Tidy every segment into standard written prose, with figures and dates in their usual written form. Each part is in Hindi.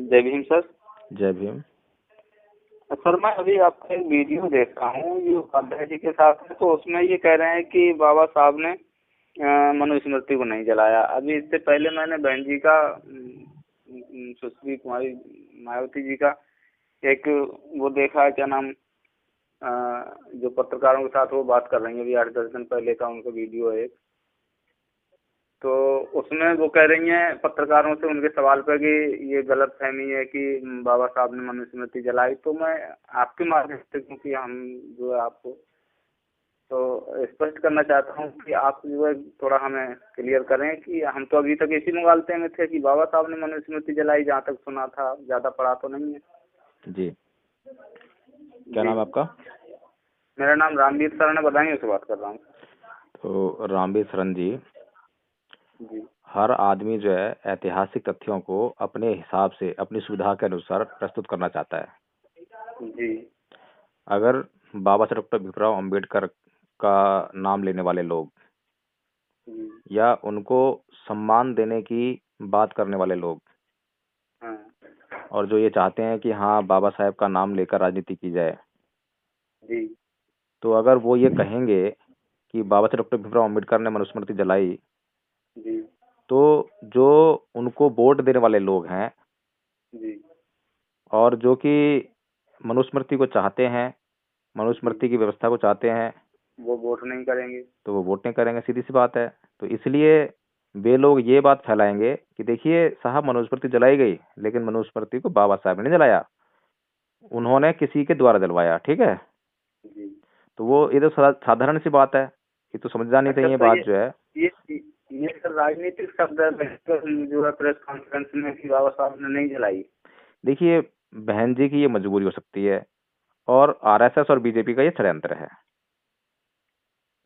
जय भीम सर। जय भीम। सर मैं अभी आपका एक वीडियो देख रहा हूँ, ये उपाध्याय जी के साथ है, तो उसमें ये कह रहे हैं कि बाबा साहब ने मनुस्मृति को नहीं जलाया। अभी इससे पहले मैंने बहन जी का सुश्री कुमारी मायावती जी का एक वो देखा, क्या नाम, जो पत्रकारों के साथ वो बात कर रही है, अभी 8-10 दिन पहले का उनका वीडियो है एक। तो उसमें वो कह रही हैं पत्रकारों से उनके सवाल पर कि ये गलत फहमी है कि बाबा साहब ने मनुस्मृति जलाई। तो मैं आपके माध्यम से, क्योंकि हम जो है आपको तो स्पष्ट करना चाहता हूँ कि आप जो है थोड़ा हमें क्लियर करें कि हम तो अभी तक इसी मुगालते में थे कि बाबा साहब ने मनुस्मृति जलाई, जहाँ तक सुना था, ज़्यादा पढ़ा तो नहीं है। जी, क्या नाम है आपका? मेरा नाम रामवीर शरण है, बदायूं से बात कर रहा हूँ। तो रामवीर शरण जी, हर आदमी जो है ऐतिहासिक तथ्यों को अपने हिसाब से, अपनी सुविधा के अनुसार प्रस्तुत करना चाहता है जी। अगर बाबा साहब डॉक्टर भीमराव अंबेडकर का नाम लेने वाले लोग या उनको सम्मान देने की बात करने वाले लोग और जो ये चाहते हैं कि हाँ बाबा साहब का नाम लेकर राजनीति की जाए, तो अगर वो ये कहेंगे कि बाबा साहब डॉक्टर भीमराव अंबेडकर ने मनुस्मृति जलाई, तो जो उनको वोट देने वाले लोग हैं और जो कि मनुस्मृति को चाहते हैं, मनुस्मृति की व्यवस्था को चाहते हैं, वो वोट नहीं करेंगे। तो वो वोट नहीं करेंगे, सीधी सी बात है। तो इसलिए वे लोग ये बात फैलाएंगे कि देखिए साहब, मनुस्मृति जलाई गई, लेकिन मनुस्मृति को बाबा साहब ने नहीं जलाया, उन्होंने किसी के द्वारा जलवाया। ठीक है, तो वो ये तो साधारण सी बात है, ये तो समझ जानी चाहिए बात जो है। ये सर राजनीतिक शब्द है जो है प्रेस कॉन्फ्रेंस में कि बाबा साहब ने नहीं जलाई। देखिए बहन जी की ये मजबूरी हो सकती है और आरएसएस और बीजेपी का ये षड्यंत्र है।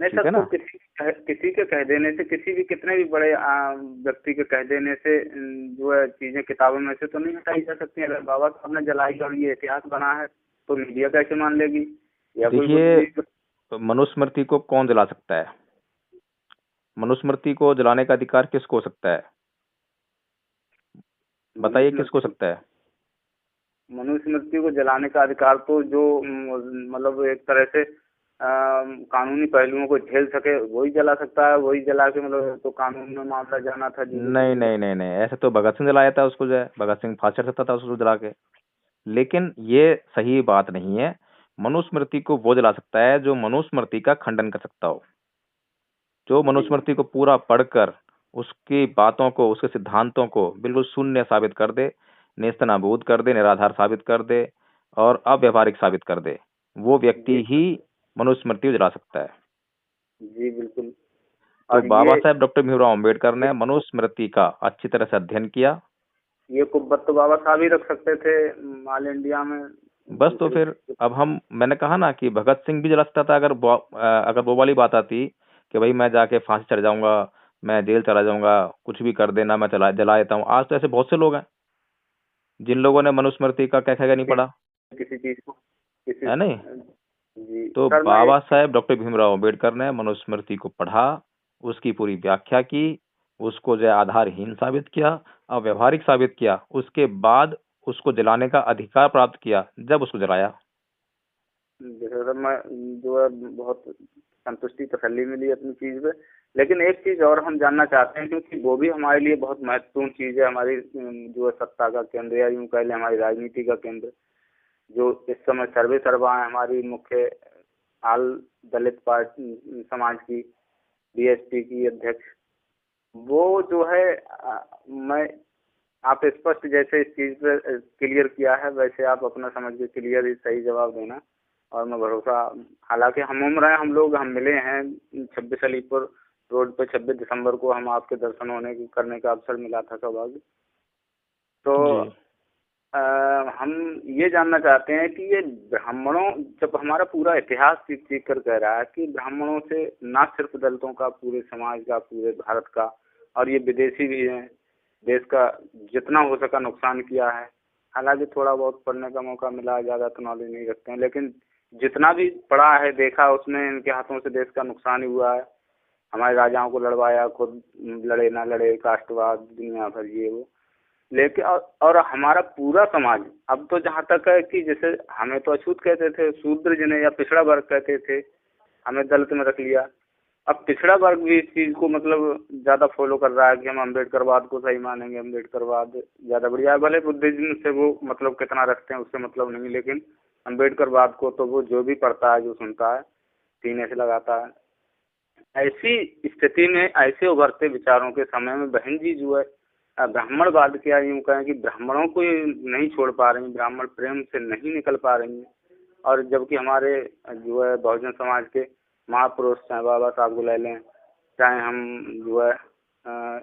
नहीं सर, तो किसी के कह देने से, किसी भी कितने भी बड़े व्यक्ति के कह देने से जो है चीजें किताबों में से तो नहीं हटाई जा सकती। अगर बाबा साहब ने जलाई और ये इतिहास बना है तो मीडिया कैसे मान लेगी? या देखिए मनुस्मृति को कौन जला सकता है? मनुस्मृति को जलाने का अधिकार किसको हो सकता है? बताइए, किसको सकता है? मनुस्मृति को जलाने का अधिकार तो जो मतलब एक तरह से कानूनी पहलुओं को झेल सके वही जला सकता है। वही जला के मतलब तो कानून में मामला जाना था। नहीं नहीं नहीं नहीं, ऐसे तो भगत सिंह जलाया था उसको, जो है भगत सिंह फांसी चढ़ सकता था उसको जला के। लेकिन ये सही बात नहीं है। मनुस्मृति को वो जला सकता है जो मनुस्मृति का खंडन कर सकता हो, जो मनुस्मृति को पूरा पढ़कर उसकी बातों को, उसके सिद्धांतों को बिल्कुल शून्य साबित कर दे, नेस्तनाबूद कर दे, निराधार साबित कर दे और अव्यवहारिक साबित कर दे, वो व्यक्ति ही मनुस्मृति को जला सकता है। जी बिल्कुल। तो बाबा साहब डॉक्टर भीमराव अंबेडकर ने मनुस्मृति का अच्छी तरह से अध्ययन किया। ये कुव्वत तो बाबा साहब ही रख सकते थे ऑल इंडिया में। बस तो फिर अब मैंने कहा ना कि भगत सिंह भी जला सकता था अगर वो वाली बात आती कि भाई मैं जाके फांसी चढ़ जाऊंगा, मैं जेल चला जाऊंगा, कुछ भी कर देना, मैं जला देता हूँ। आज तो ऐसे बहुत से लोग हैं जिन लोगों ने मनुस्मृति का क्या नहीं पढ़ा, किसी चीज को, है नहीं। तो बाबा साहेब डॉक्टर भीमराव अंबेडकर ने मनुस्मृति को पढ़ा, उसकी पूरी व्याख्या की, उसको जो आधारहीन साबित किया, अव्यवहारिक साबित किया, उसके बाद उसको जलाने का अधिकार प्राप्त किया, जब उसको जलाया। मैं जो है बहुत संतुष्टि तसल्ली मिली अपनी चीज पे। लेकिन एक चीज और हम जानना चाहते हैं, क्योंकि वो भी हमारे लिए बहुत महत्वपूर्ण चीज है, हमारी जो है सत्ता का केंद्र या यूं कह लें हमारी राजनीति का केंद्र, जो इस समय सर्वे सर्वा है हमारी मुख्य आल दलित पार्टी समाज की बीएसपी की अध्यक्ष, वो जो है मैं आप स्पष्ट जैसे इस चीज पे क्लियर किया है, वैसे आप अपना समझ के क्लियर ही सही जवाब देना। और मैं भरोसा, हालांकि हम उम्र हैं, हम मिले हैं 26 अलीपुर रोड पे 26 दिसंबर को, हम आपके दर्शन करने का अवसर मिला था सौभाग्य। तो हम ये जानना चाहते हैं कि ये ब्राह्मणों, जब हमारा पूरा इतिहास चीख कर कह रहा है कि ब्राह्मणों से न सिर्फ दलितों का, पूरे समाज का, पूरे भारत का, और ये विदेशी भी हैं, देश का जितना हो सका नुकसान किया है। हालांकि थोड़ा बहुत पढ़ने का मौका मिला, ज़्यादा तो नॉलेज नहीं रखते हैं, लेकिन जितना भी पढ़ा है देखा उसमें इनके हाथों से देश का नुकसान ही हुआ है। हमारे राजाओं को लड़वाया, खुद लड़े ना लड़े, कास्टवाद, दुनिया भर ये वो। लेकिन और हमारा पूरा समाज अब तो जहाँ तक है कि जैसे हमें तो अछूत कहते थे, शूद्र जिन्हें या पिछड़ा वर्ग कहते थे, हमें दलित में रख लिया। अब पिछड़ा वर्ग भी इस चीज को मतलब ज्यादा फॉलो कर रहा है कि हम अम्बेडकरवाद को सही मानेंगे, अम्बेडकरवाद ज्यादा बढ़िया है। भले बुद्धिज्म से वो मतलब कितना रखते हैं उससे मतलब नहीं, लेकिन अम्बेडकरवाद को तो वो जो भी पढ़ता है, जो सुनता है, सीने से लगाता है। ऐसी स्थिति में, ऐसे उभरते विचारों के समय में बहन जी जो है ब्राह्मणवाद क्या यूं कहें कि ब्राह्मणों को ही नहीं छोड़ पा रही, ब्राह्मण प्रेम से नहीं निकल पा रही हैं। और जबकि हमारे जो है बहुजन समाज के महापुरुष, चाहे बाबा साहब को ले लें, चाहे हम जो है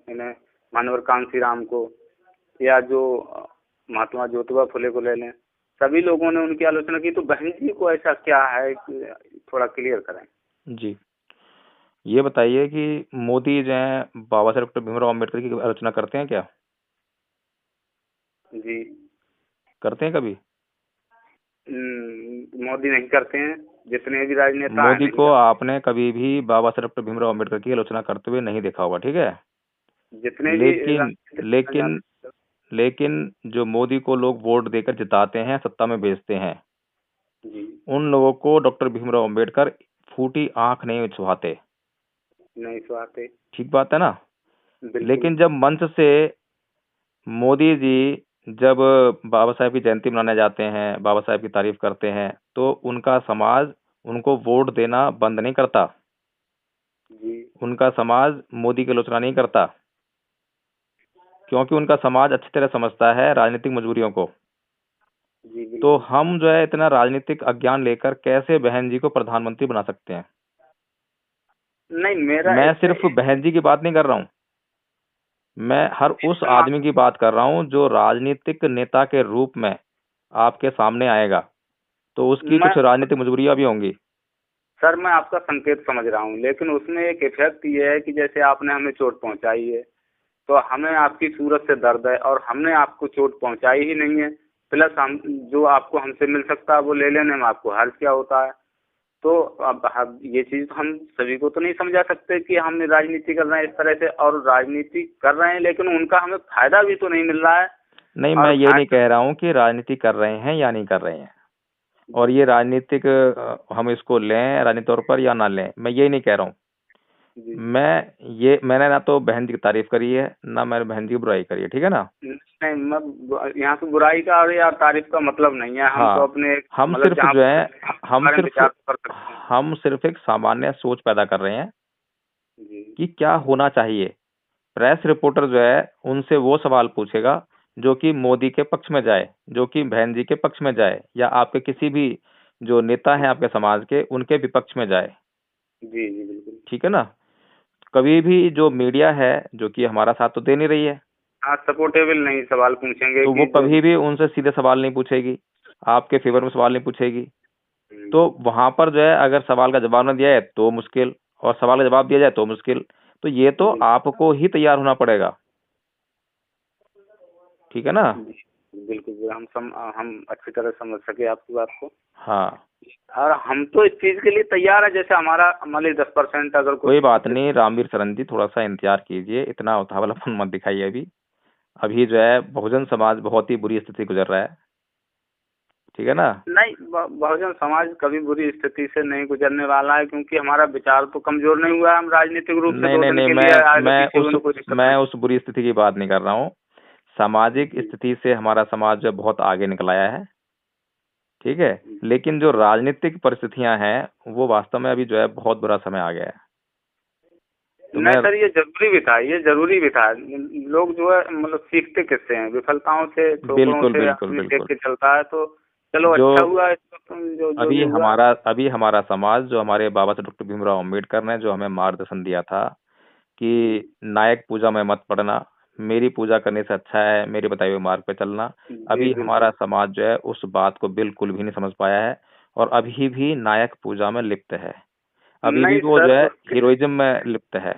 इन्हें मानवर कांसी राम को, या जो महात्मा ज्योतिबा फुले को ले लें, सभी लोगों ने उनकी आलोचना की। तो बहन जी को ऐसा क्या है कि थोड़ा क्लियर करें। जी, ये बताइए कि मोदी जो है बाबा साहब डॉक्टर भीमराव अम्बेडकर की आलोचना करते हैं क्या? जी। करते हैं कभी? मोदी नहीं करते हैं, जितने भी राजनेता हैं मोदी नहीं को करते। आपने कभी भी बाबा साहब डॉक्टर भीमराव अम्बेडकर की आलोचना करते हुए नहीं देखा होगा, ठीक है? जितने भी लेकिन लेकिन लेकिन जो मोदी को लोग वोट देकर जिताते हैं, सत्ता में भेजते हैं, जी, उन लोगों को डॉक्टर भीमराव अम्बेडकर फूटी आंख नहीं छुपाते। नहीं सुहाते। ठीक बात है ना? बिल्कुल। लेकिन जब मंच से मोदी जी जब बाबा साहब की जयंती मनाने जाते हैं, बाबा साहब की तारीफ करते हैं, तो उनका समाज उनको वोट देना बंद नहीं करता। जी, उनका समाज मोदी की आलोचना नहीं करता, क्योंकि उनका समाज अच्छी तरह समझता है राजनीतिक मजबूरियों को। जी, तो बिल्कुल। हम जो है इतना राजनीतिक अज्ञान लेकर कैसे बहन जी को प्रधानमंत्री बना सकते हैं? नहीं, मेरा मैं इसमें सिर्फ बहन जी की बात नहीं कर रहा हूँ, मैं हर उस इसमें आदमी की बात कर रहा हूँ जो राजनीतिक नेता के रूप में आपके सामने आएगा, तो उसकी मैं कुछ राजनीतिक मजबूरियां भी होंगी। सर, मैं आपका संकेत समझ रहा हूँ, लेकिन उसमें एक इफेक्ट ये है कि जैसे आपने हमें चोट पहुंचाई है, तो हमें आपकी सूरत से दर्द है, और हमने आपको चोट पहुंचाई ही नहीं है। प्लस हम जो आपको हमसे मिल सकता है वो ले लेने में आपको हर्ज क्या होता है। तो अब ये चीज तो हम सभी को तो नहीं समझा सकते कि हम राजनीति कर रहे हैं इस तरह से, और राजनीति कर रहे हैं लेकिन उनका हमें फायदा भी तो नहीं मिल रहा है। नहीं, और मैं ये नहीं कह रहा हूँ कि राजनीति कर रहे हैं या नहीं कर रहे हैं, और ये राजनीतिक हम इसको लें राजनीतिक तौर पर या ना लें, मैं ये नहीं कह रहा हूँ। जी, मैंने ना तो बहन जी की तारीफ करी है, ना मैंने बहन जी की बुराई करी है, ठीक है ना? नहीं, मैं यहाँ पे बुराई का और या तारीफ का मतलब नहीं है। हम तो हाँ, अपने हम मतलब सिर्फ जहाँ जो है हम बारे में सिर्फ विचार कर सकते हैं। हम सिर्फ एक सामान्य सोच पैदा कर रहे हैं जी, कि क्या होना चाहिए। प्रेस रिपोर्टर जो है उनसे वो सवाल पूछेगा जो कि मोदी के पक्ष में जाए, जो कि बहन जी के पक्ष में जाए, या आपके किसी भी जो नेता हैं आपके समाज के उनके विपक्ष में जाए, जी, जी, बिल्कुल। ठीक है ना? कभी भी जो मीडिया है जो कि हमारा साथ तो दे नहीं रही है, हाँ, सपोर्टेबल नहीं सवाल पूछेंगे तो वो कि जो कभी भी उनसे सीधे सवाल नहीं पूछेगी, आपके फेवर में सवाल नहीं पूछेगी। तो वहां पर जो है अगर सवाल का जवाब न दिया है तो मुश्किल, और सवाल का जवाब दिया जाए तो मुश्किल। तो ये तो जी, आपको ही तैयार होना पड़ेगा, ठीक है ना? जी, बिल्कुल। हम अच्छी तरह समझ सके आपकी बात को। हाँ, और हम तो इस चीज के लिए तैयार है, जैसे हमारा मान लीजिए 10% अगर कोई कुछ बात नहीं रामवीर शरण जी, थोड़ा सा इंतजार कीजिए, इतना उतावलापन मत दिखाइए। अभी अभी जो है बहुजन समाज बहुत ही बुरी स्थिति गुजर रहा है, ठीक है ना? नहीं, बहुजन समाज कभी बुरी स्थिति से नहीं गुजरने वाला है, क्योंकि हमारा विचार तो कमजोर नहीं हुआ है। हम राजनीतिक रूप से नहीं दो नहीं दिन नहीं, के लिए आगे मैं पीछे उस हुए तो कोई दिक्कत मैं नहीं। उस बुरी स्थिति की बात नहीं कर रहा हूँ। सामाजिक जी, स्थिति से हमारा समाज जो है बहुत आगे निकल आया है, ठीक है। लेकिन जो राजनीतिक परिस्थितियां हैं वो वास्तव में अभी जो है बहुत बुरा समय आ गया है। तो नहीं मैं सर, ये जरूरी भी था, ये जरूरी भी था। लोग जो है मतलब सीखते किससे हैं? विफलताओं से, ठोकरों बिल्कुल से बिल्कुल आदमी देख बिल्कुल के चलता है। तो चलो, जो अच्छा हुआ इसको, जो भी हुआ। अभी हमारा समाज जो हमारे बाबा साहब डॉक्टर भीमराव अम्बेडकर ने जो हमें मार्गदर्शन दिया था जी, कि नायक पूजा में मत पड़ना, मेरी पूजा करने से अच्छा है मेरे बताए हुए मार्ग पे चलना। जी, अभी बिल्कुल। हमारा समाज जो है उस बात को बिल्कुल भी नहीं समझ पाया है, और अभी भी नायक पूजा में लिप्त है। अभी भी नहीं वो सर, जो है उसके हीरोइज्म में लिप्त है।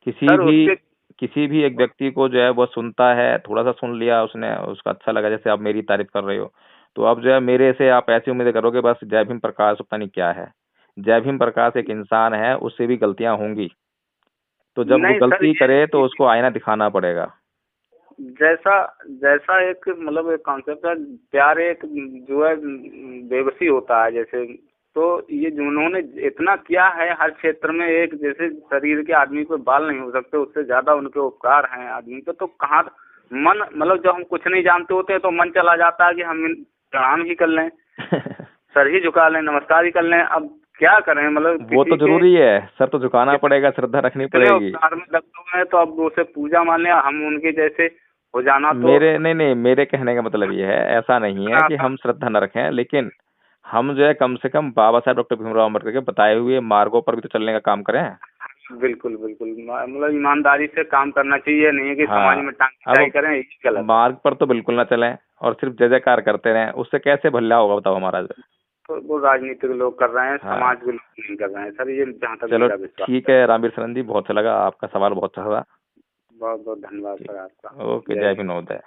किसी सर भी उसके किसी भी एक व्यक्ति को जो है वो सुनता है, थोड़ा सा सुन लिया उसने, उसका अच्छा लगा, जैसे आप मेरी तारीफ कर रहे हो, तो अब जो है मेरे से आप ऐसी उम्मीद करोगे बस जय भीम प्रकाश पता नहीं क्या है। जय भीम प्रकाश एक इंसान है, उससे भी गलतियां होंगी, तो जब वो नहीं सर, गलती करे तो ये उसको आईना दिखाना पड़ेगा। जैसा जैसा एक मतलब एक कॉन्सेप्ट है, प्यार एक जो है बेबसी होता है जैसे। तो ये जो उन्होंने इतना किया है हर क्षेत्र में, एक जैसे शरीर के आदमी पे बाल नहीं हो सकते, उससे ज्यादा उनके उपकार हैं आदमी पे। तो कहाँ मन, मतलब जब हम कुछ नहीं जानते होते हैं तो मन चला जाता है कि हम प्रणाम ही कर लें, सर ही झुका लें, नमस्कार ही कर लें। अब क्या करें, मतलब वो तो किसी के जरूरी है, सर तो झुकाना पड़ेगा, श्रद्धा रखनी इतने पड़ेगी। उपकार में लगते हुए हैं, तो अब उसे पूजा मान लिया, हम उनके जैसे हो जाना तो मेरे नहीं नहीं, मेरे कहने का मतलब ये है, ऐसा नहीं है कि आसान। हम श्रद्धा न रखें, लेकिन हम जो है कम से कम बाबा साहब डॉक्टर भीमराव अम्बेडकर के बताए हुए मार्गों पर भी तो चलने का काम करें। बिल्कुल बिल्कुल, मतलब ईमानदारी से काम करना चाहिए, नहीं है कि समाज हाँ, में टांग खिंचाई अब करें, ये गलत है। मार्ग पर तो बिल्कुल ना चलें और सिर्फ जय जयकार करते रहें, उससे कैसे भला होगा बताओ हमारा जो। तो वो राजनीतिक लोग कर रहे हैं, समाज हाँ, के लोग नहीं कर रहे हैं सर, ये जहाँ तक चलो मेरा विश्वास ठीक है। है रामवीर शरण जी, बहुत अच्छा लगा, आपका सवाल बहुत अच्छा था। बहुत बहुत धन्यवाद सर आपका। ओके, जय जय हिंद। विनोद है।